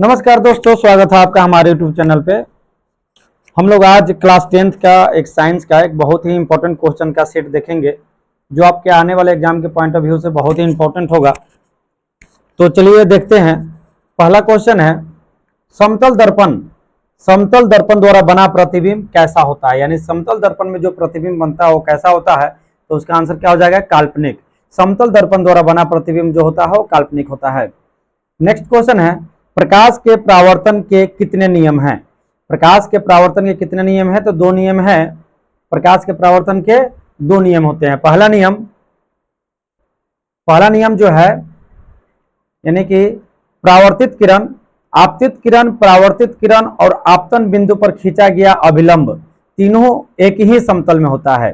नमस्कार दोस्तों, स्वागत है आपका हमारे यूट्यूब चैनल पे। हम लोग आज क्लास 10th का एक साइंस का एक बहुत ही इंपॉर्टेंट क्वेश्चन का सेट देखेंगे जो आपके आने वाले एग्जाम के पॉइंट ऑफ व्यू से बहुत ही इंपॉर्टेंट होगा। तो चलिए देखते हैं। पहला क्वेश्चन है, समतल दर्पण द्वारा बना प्रतिबिंब कैसा होता है। यानी समतल दर्पण में जो प्रतिबिंब बनता है वो कैसा होता है, तो उसका आंसर क्या हो जाएगा, काल्पनिक। समतल दर्पण द्वारा बना प्रतिबिंब जो होता है वो काल्पनिक होता है। नेक्स्ट क्वेश्चन है, प्रकाश के परावर्तन के कितने नियम हैं। प्रकाश के परावर्तन के कितने नियम हैं, तो दो नियम हैं। प्रकाश के परावर्तन के दो नियम होते हैं। पहला नियम जो है, यानी कि परावर्तित किरण, आपतित किरण, परावर्तित किरण और आपतन बिंदु पर खींचा गया अभिलंब तीनों एक ही समतल में होता है।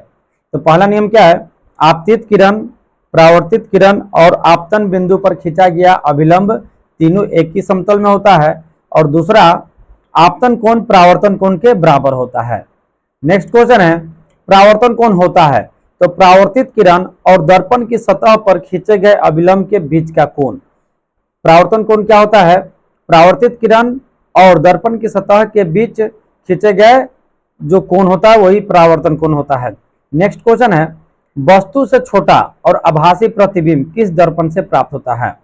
तो पहला नियम क्या है, आपतित किरण, परावर्तित किरण और आपतन बिंदु पर खींचा गया अभिलंब तीनों एक ही समतल में होता है। और दूसरा, आपतन कोण परावर्तन कोण के बराबर होता है। नेक्स्ट क्वेश्चन है, परावर्तन कोण होता है, तो परावर्तित किरण और दर्पण की सतह पर खींचे गए अभिलंब के बीच का कोण। परावर्तन कोण क्या होता है, परावर्तित किरण और दर्पण की सतह के बीच खींचे गए जो कोण होता है वही परावर्तन कोण होता है। नेक्स्ट क्वेश्चन है, वस्तु से छोटा और आभासी प्रतिबिंब किस दर्पण से प्राप्त होता है।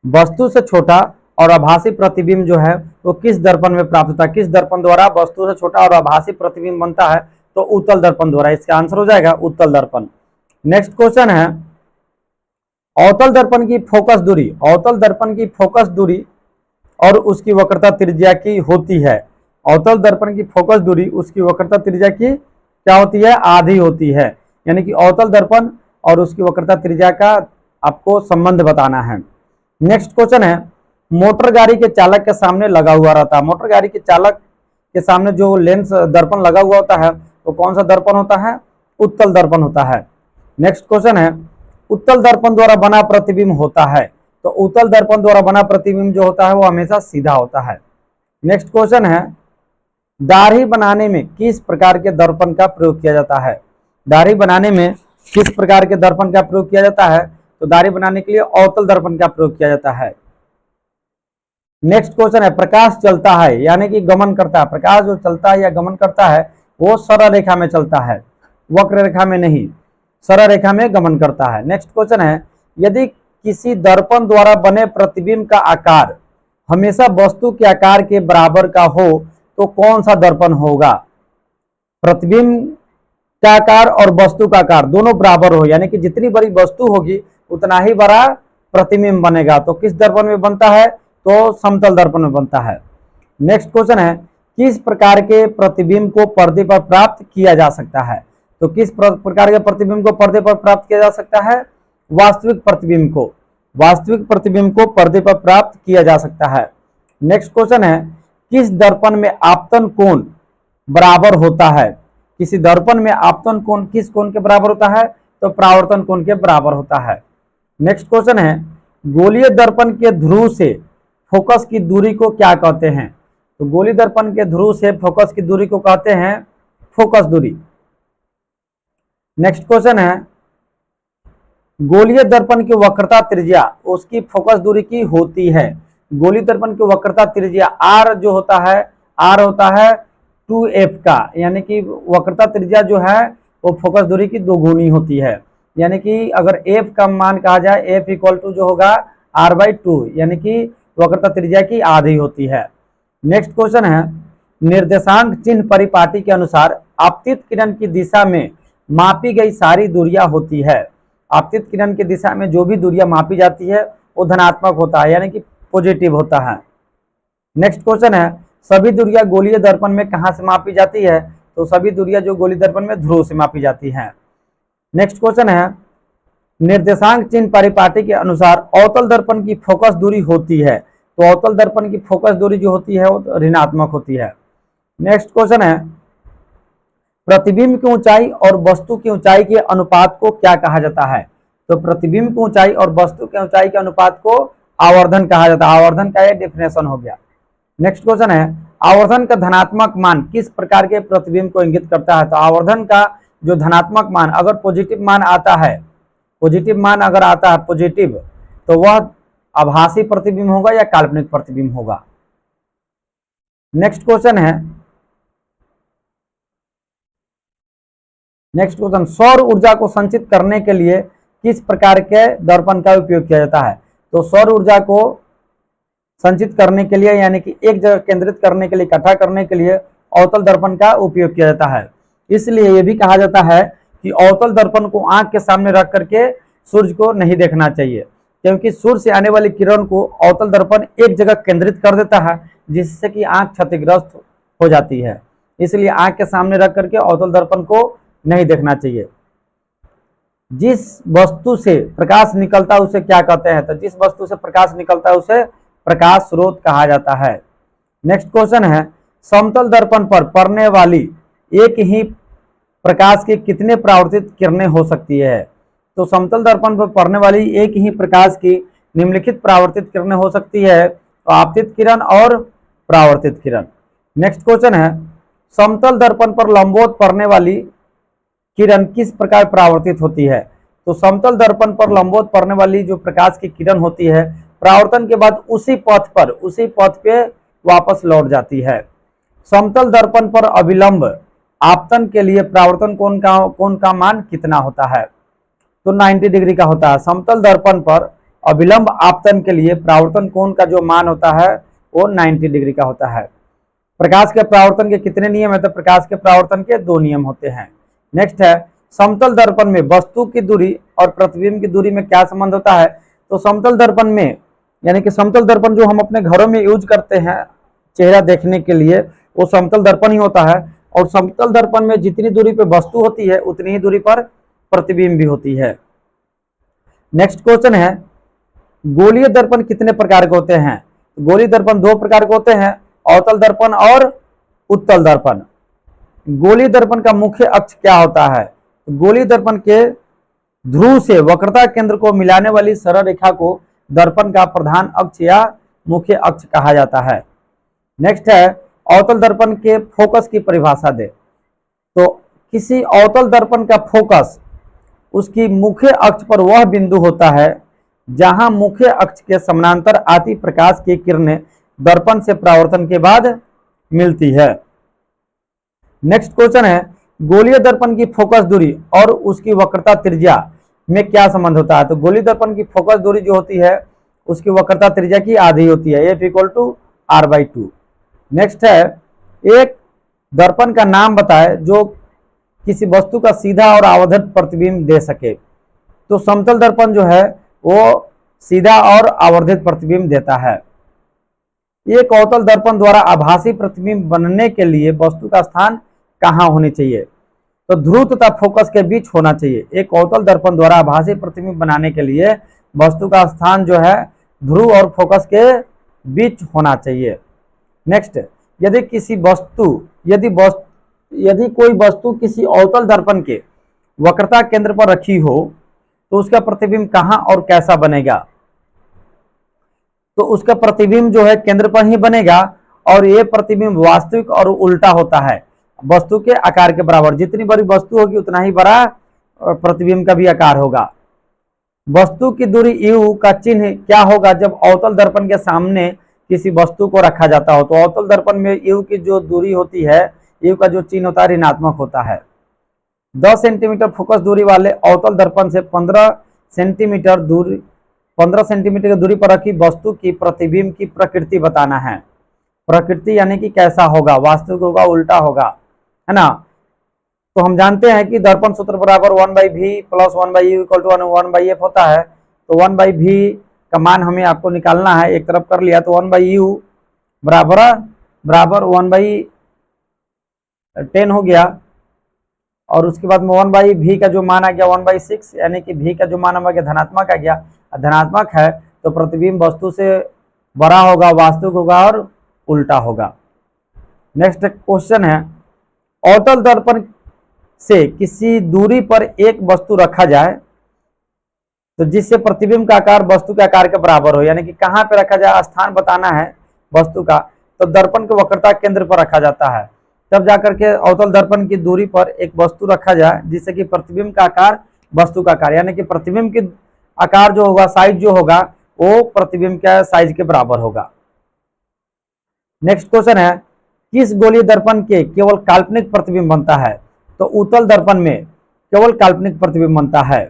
वस्तु से छोटा और आभासी प्रतिबिंब जो है वो किस दर्पण में प्राप्त होता है, किस दर्पण द्वारा वस्तु से छोटा और आभासी प्रतिबिंब बनता है, तो उत्तल दर्पण द्वारा। इसका आंसर हो जाएगा उत्तल दर्पण। नेक्स्ट क्वेश्चन है, अवतल दर्पण की फोकस दूरी, अवतल दर्पण की फोकस दूरी और उसकी वक्रता त्रिज्या की होती है। अवतल दर्पण की फोकस दूरी उसकी वक्रता त्रिज्या की क्या होती है, आधी होती है। यानी कि अवतल दर्पण और उसकी वक्रता त्रिज्या का आपको संबंध बताना है। नेक्स्ट क्वेश्चन है, मोटर गाड़ी के चालक के सामने लगा हुआ रहता है। मोटर गाड़ी के चालक के सामने जो लेंस दर्पण लगा हुआ होता है तो कौन सा दर्पण होता है, उत्तल दर्पण होता है। नेक्स्ट क्वेश्चन है, उत्तल दर्पण द्वारा बना प्रतिबिंब होता है, तो उत्तल दर्पण द्वारा बना प्रतिबिंब जो होता है वो हमेशा सीधा होता है। नेक्स्ट क्वेश्चन है, दाढ़ी बनाने में किस प्रकार के दर्पण का प्रयोग किया जाता है। दाढ़ी बनाने में किस प्रकार के दर्पण का प्रयोग किया जाता है, तो दाढ़ी बनाने के लिए अवतल दर्पण का प्रयोग किया जाता है। नेक्स्ट क्वेश्चन है, प्रकाश चलता है यानी कि गमन करता है। प्रकाश जो चलता है या गमन करता है वो सरल रेखा में चलता है, वक्र रेखा में नहीं, सरल रेखा में गमन करता है। नेक्स्ट क्वेश्चन है, यदि किसी दर्पण द्वारा बने प्रतिबिंब का आकार हमेशा वस्तु के आकार के बराबर का हो तो कौन सा दर्पण होगा। प्रतिबिंब का आकार और वस्तु का आकार दोनों बराबर हो, यानी कि जितनी बड़ी वस्तु होगी उतना ही बड़ा प्रतिबिंब बनेगा, तो किस दर्पण में बनता है, तो समतल दर्पण में बनता है। नेक्स्ट क्वेश्चन है, किस प्रकार के प्रतिबिंब को पर्दे पर प्राप्त किया जा सकता है। तो किस प्रकार के प्रतिबिंब को पर्दे पर प्राप्त किया जा सकता है, वास्तविक प्रतिबिंब को, वास्तविक प्रतिबिंब को पर्दे पर प्राप्त किया जा सकता है। नेक्स्ट क्वेश्चन है, किस दर्पण में आपतन कोण बराबर होता है। किसी दर्पण में आपतन कोण किस कोण के बराबर होता है, तो परावर्तन कोण के बराबर होता है। नेक्स्ट क्वेश्चन है, गोलीय दर्पण के ध्रुव से फोकस की दूरी को क्या कहते हैं। तो गोलीय दर्पण के ध्रुव से फोकस की दूरी को कहते हैं फोकस दूरी। नेक्स्ट क्वेश्चन है, गोलीय दर्पण की वक्रता त्रिज्या उसकी फोकस दूरी की होती है। गोलीय दर्पण की वक्रता त्रिज्या आर जो होता है, आर होता है 2f का, यानी कि वक्रता त्रिज्या जो है वो फोकस दूरी की दोगुनी होती है। यानी कि अगर f का मान कहा जाए, f इक्वल टू जो होगा r/2, यानी कि वक्रता त्रिज्या की आधी होती है। नेक्स्ट क्वेश्चन है, निर्देशांक चिन्ह परिपाटी के अनुसार आपतित किरण की दिशा में मापी गई सारी दूरियां होती है। आपतित किरण की दिशा में जो भी दूरियां मापी जाती है वो धनात्मक होता है, यानी कि पॉजिटिव होता है। नेक्स्ट क्वेश्चन है, सभी दूरियां गोलीय दर्पण में कहां से मापी जाती है, तो सभी दूरियां जो गोलीय दर्पण में ध्रुव से मापी जाती हैं। नेक्स्ट क्वेश्चन है, निर्देशांक चिन्ह परिपाटी के अनुसार अवतल दर्पण की फोकस दूरी होती है, तो अवतल दर्पण की फोकस दूरी जो होती है वो ऋणात्मक होती है। नेक्स्ट क्वेश्चन है, प्रतिबिंब की ऊंचाई और वस्तु की ऊंचाई के अनुपात को क्या कहा जाता है। तो प्रतिबिंब की ऊंचाई और वस्तु की ऊंचाई के अनुपात को आवर्धन कहा जाता है। आवर्धन का ये डेफिनेशन हो गया। नेक्स्ट क्वेश्चन है, आवर्धन का धनात्मक मान किस प्रकार के प्रतिबिंब को इंगित करता है। तो आवर्धन का जो धनात्मक मान अगर पॉजिटिव मान आता है, पॉजिटिव मान अगर आता है पॉजिटिव, तो वह आभासी प्रतिबिंब होगा या काल्पनिक प्रतिबिंब होगा। नेक्स्ट क्वेश्चन है, नेक्स्ट क्वेश्चन, सौर ऊर्जा को संचित करने के लिए किस प्रकार के दर्पण का उपयोग किया जाता है? तो सौर ऊर्जा को संचित करने के लिए यानी कि एक जगह केंद्रित करने के लिए, इकट्ठा करने के लिए अवतल दर्पण का उपयोग किया जाता है। इसलिए यह भी कहा जाता है कि अवतल दर्पण को आंख के सामने रख करके सूर्य को नहीं देखना चाहिए, क्योंकि सूर्य से आने वाली किरण को अवतल दर्पण एक जगह केंद्रित कर देता है, जिससे कि आंख क्षतिग्रस्त हो जाती है। इसलिए आंख के सामने रख करके अवतल दर्पण को नहीं देखना चाहिए। जिस वस्तु से प्रकाश निकलता है उसे क्या कहते हैं? तो जिस वस्तु से प्रकाश निकलता है उसे प्रकाश स्रोत कहा जाता है। नेक्स्ट क्वेश्चन है, समतल दर्पण पर पड़ने वाली एक ही प्रकाश की कितने परावर्तित किरणें हो सकती है? तो समतल दर्पण पर पड़ने वाली एक ही प्रकाश की निम्नलिखित परावर्तित किरणें हो सकती है, तो आपतित किरण और परावर्तित किरण। नेक्स्ट क्वेश्चन है, समतल दर्पण पर लंबवत पड़ने वाली किरण किस प्रकार परावर्तित होती है? तो समतल दर्पण पर लंबवत पड़ने वाली जो प्रकाश की किरण होती है, परावर्तन के बाद उसी पथ पे वापस लौट जाती है। समतल दर्पण पर अभिलंब आपतन के लिए परावर्तन कोण का मान कितना होता है? तो 90 डिग्री का होता है। समतल दर्पण पर अभिलंब आपतन के लिए परावर्तन कोण का जो मान होता है वो 90 डिग्री का होता है। प्रकाश के परावर्तन के कितने नियम है? तो प्रकाश के परावर्तन के 2 नियम होते हैं। नेक्स्ट है, समतल दर्पण में वस्तु की दूरी और प्रतिबिंब की दूरी में क्या संबंध होता है? तो समतल दर्पण में यानी कि समतल दर्पण जो हम अपने घरों में यूज करते हैं चेहरा देखने के लिए, वो समतल दर्पण ही होता है। और समतल दर्पण में जितनी दूरी पे वस्तु होती है उतनी ही दूरी पर प्रतिबिंब भी होती है। नेक्स्ट क्वेश्चन है, गोलीय दर्पण कितने प्रकार के होते हैं? गोलीय दर्पण 2 प्रकार के होते हैं, अवतल दर्पण और उत्तल दर्पण। गोलीय दर्पण का मुख्य अक्ष क्या होता है? गोलीय दर्पण के ध्रुव से वक्रता केंद्र को मिलाने वाली सरल रेखा को दर्पण का प्रधान अक्ष या मुख्य अक्ष कहा जाता है। नेक्स्ट है, अवतल दर्पण के फोकस की परिभाषा दे। तो किसी अवतल दर्पण का फोकस उसकी मुख्य अक्ष पर वह बिंदु होता है जहां मुख्य अक्ष के समानांतर आती प्रकाश की किरणें दर्पण से परावर्तन के बाद मिलती है। नेक्स्ट क्वेश्चन है, गोलीय दर्पण की फोकस दूरी और उसकी वक्रता त्रिज्या में क्या संबंध होता है? तो गोलीय दर्पण की फोकस दूरी जो होती है उसकी वक्रता त्रिज्या की आधी होती है, F=R/2। नेक्स्ट है, एक दर्पण का नाम बताए जो किसी वस्तु का सीधा और आवर्धित प्रतिबिंब दे सके। तो समतल दर्पण जो है वो सीधा और आवर्धित प्रतिबिंब देता है। एक अवतल दर्पण द्वारा आभासी प्रतिबिंब बनने के लिए वस्तु का स्थान कहाँ होनी चाहिए? तो ध्रुव तथा फोकस के बीच होना चाहिए। एक अवतल दर्पण द्वारा आभासी प्रतिबिंब बनाने के लिए वस्तु का स्थान जो है ध्रुव और फोकस के बीच होना चाहिए। नेक्स्ट, यदि कोई वस्तु किसी अवतल दर्पण के वक्रता केंद्र पर रखी हो तो उसका प्रतिबिंब कहाँ और कैसा बनेगा? तो उसका प्रतिबिंब जो है केंद्र पर ही बनेगा और ये प्रतिबिंब वास्तविक और उल्टा होता है, वस्तु के आकार के बराबर। जितनी बड़ी वस्तु होगी उतना ही बड़ा प्रतिबिंब का भी आकार होगा। वस्तु की दूरी U का चिन्ह क्या होगा जब अवतल दर्पण के सामने किसी वस्तु को रखा जाता हो? तो अवतल दर्पण में U की जो दूरी होती है, U का जो चिन्ह होता है ऋणात्मक होता है। 10 सेंटीमीटर फोकस दूरी वाले अवतल दर्पण से 15 सेंटीमीटर की दूरी पर रखी वस्तु की प्रतिबिंब की प्रकृति बताना है। प्रकृति यानी कि कैसा होगा, वास्तविक होगा, उल्टा होगा, है ना। तो हम जानते हैं कि दर्पण सूत्र बराबर 1/v + 1/u = 1/f होता है। तो 1/v का मान हमें आपको निकालना है, एक तरफ कर लिया तो 1/u बराबर 1/10 हो गया। और उसके बाद में 1/v का जो मान आ गया 1/6, यानी कि v का जो मान आ गया धनात्मक आ गया। धनात्मक है तो प्रतिबिंब वस्तु से बड़ा होगा, वास्तविक होगा और उल्टा होगा। नेक्स्ट क्वेश्चन है, अवतल दर्पण से किसी दूरी पर एक वस्तु रखा जाए तो जिससे प्रतिबिंब का आकार वस्तु के आकार के बराबर हो, यानी कि कहाँ पे रखा जाए, स्थान बताना है वस्तु का, तो दर्पण के वक्रता केंद्र पर रखा जाता है। तब जाकर के अवतल दर्पण की दूरी पर एक वस्तु रखा जाए जिससे कि प्रतिबिंब का आकार वस्तु का आकार, यानी कि प्रतिबिंब की आकार जो होगा, साइज जो होगा वो प्रतिबिंब के साइज के बराबर होगा। नेक्स्ट क्वेश्चन है, किस गोलीय दर्पण के केवल काल्पनिक प्रतिबिंब बनता है? तो उत्तल दर्पण में केवल काल्पनिक प्रतिबिंब बनता है।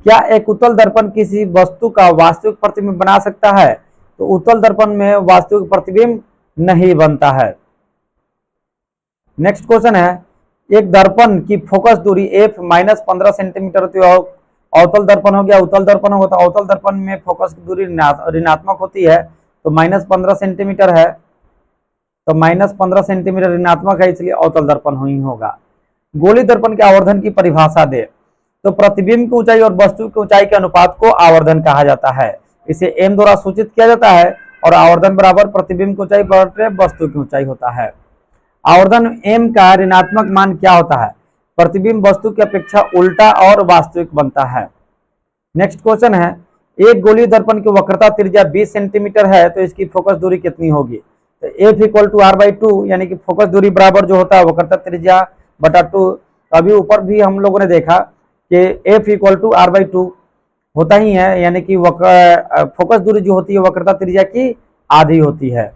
क्या एक उत्तल दर्पण किसी वस्तु का वास्तविक प्रतिबिंब बना सकता है? तो उत्तल दर्पण में वास्तविक प्रतिबिंब नहीं बनता है। नेक्स्ट क्वेश्चन है, एक दर्पण की फोकस दूरी f माइनस 15 सेंटीमीटर होती है, अवतल दर्पण हो गया, उत्तल दर्पण होगा, तो अवतल दर्पण में फोकस की दूरी ऋणात्मक होती है, तो माइनस 15 सेंटीमीटर है, तो माइनस 15 सेंटीमीटर ऋणात्मक है, इसलिए अवतल दर्पण ही होगा। गोलीय दर्पण के आवर्धन की परिभाषा दे। तो प्रतिबिंब की ऊंचाई और वस्तु की ऊंचाई के अनुपात को आवर्धन कहा जाता है। इसे m द्वारा सूचित किया जाता है और आवर्धन बराबर प्रतिबिंब की ऊंचाई बटे वस्तु की ऊंचाई होता है। आवर्धन m का ऋणात्मक मान क्या होता है? प्रतिबिंब वस्तु की अपेक्षा उल्टा और वास्तविक बनता है। नेक्स्ट क्वेश्चन है, एक गोलीय दर्पण की वक्रता त्रिज्या 20 सेंटीमीटर है, तो इसकी फोकस दूरी कितनी होगी? तो f इक्वल टू r/2, यानी कि फोकस दूरी बराबर जो होता है वक्रता त्रिज्या बटा 2। अभी ऊपर भी हम लोगों ने देखा कि f इक्वल टू r/2 होता ही है, यानी कि फोकस दूरी जो होती है वक्रता त्रिज्या की आधी होती है,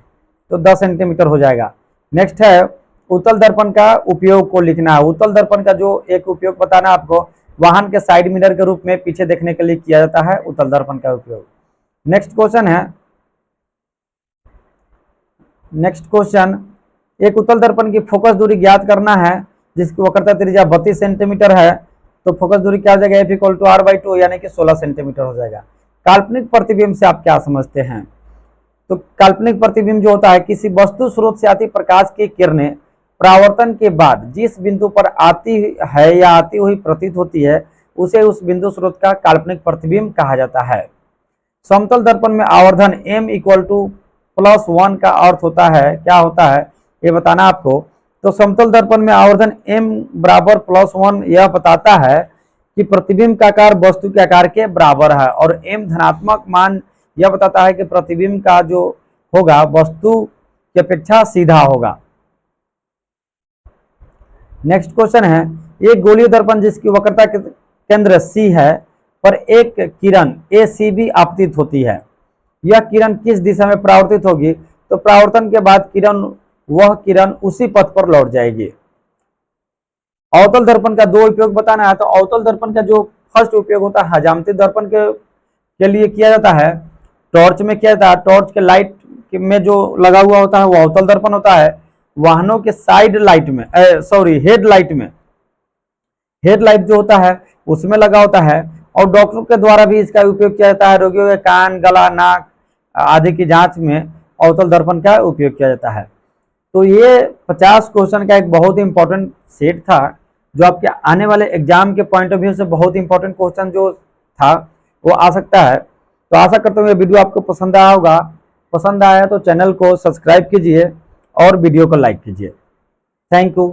तो 10 सेंटीमीटर हो जाएगा। नेक्स्ट है, उत्तल दर्पण का उपयोग को लिखना है। उत्तल दर्पण का जो एक उपयोग बताना आपको, वाहन के साइड मिरर के रूप में पीछे देखने के लिए किया जाता है उत्तल दर्पण का उपयोग। नेक्स्ट क्वेश्चन है, एक उत्तल दर्पण की फोकस दूरी ज्ञात करना है जिसकी वक्रता त्रिज्या 32 सेंटीमीटर है, तो फोकस दूरी क्या हो जाएगा? f इक्वल टू r/2, यानी कि 16 सेंटीमीटर हो जाएगा। काल्पनिक प्रतिबिंब से आप क्या समझते हैं? तो काल्पनिक प्रतिबिंब जो होता है, किसी वस्तु स्रोत से आती प्रकाश की किरणें परावर्तन के बाद जिस बिंदु पर आती है या आती हुई प्रतीत होती है, उसे उस बिंदु स्रोत का काल्पनिक प्रतिबिंब कहा जाता है। समतल दर्पण में आवर्धन m इक्वल टू +1 का अर्थ होता है, क्या होता है ये बताना आपको। तो समतल दर्पण में आवर्धन m बराबर +1 यह बताता है कि प्रतिबिंब का आकार वस्तु के आकार के बराबर है, और m धनात्मक मान यह बताता है कि प्रतिबिंब का जो होगा वस्तु की अपेक्षा सीधा होगा। नेक्स्ट क्वेश्चन है, एक गोलीय दर्पण जिसकी वक्रता केंद्र C है पर एक किरण ACB आपतित होती है, यह किरण किस दिशा में परावर्तित होगी? तो परावर्तन के बाद वह किरण उसी पथ पर लौट जाएगी। अवतल दर्पण का दो उपयोग बताना है। तो अवतल दर्पण का जो फर्स्ट उपयोग होता है हजामती दर्पण के लिए किया जाता है, टॉर्च में किया जाता है। टॉर्च के लाइट में जो लगा हुआ होता है वो अवतल दर्पण होता है। वाहनों के साइड लाइट में हेडलाइट जो होता है उसमें लगा होता है, और डॉक्टर के द्वारा भी इसका उपयोग किया जाता है। रोगियों के कान, गला, नाक आदि की जांच में अवतल दर्पण का उपयोग किया जाता है। तो ये 50 क्वेश्चन का एक बहुत ही इंपॉर्टेंट सेट था, जो आपके आने वाले एग्जाम के पॉइंट ऑफ व्यू से बहुत ही इंपॉर्टेंट क्वेश्चन जो था वो आ सकता है। तो आशा करता हूँ ये वीडियो आपको पसंद आया होगा। पसंद आया तो चैनल को सब्सक्राइब कीजिए और वीडियो को लाइक कीजिए। Thank you.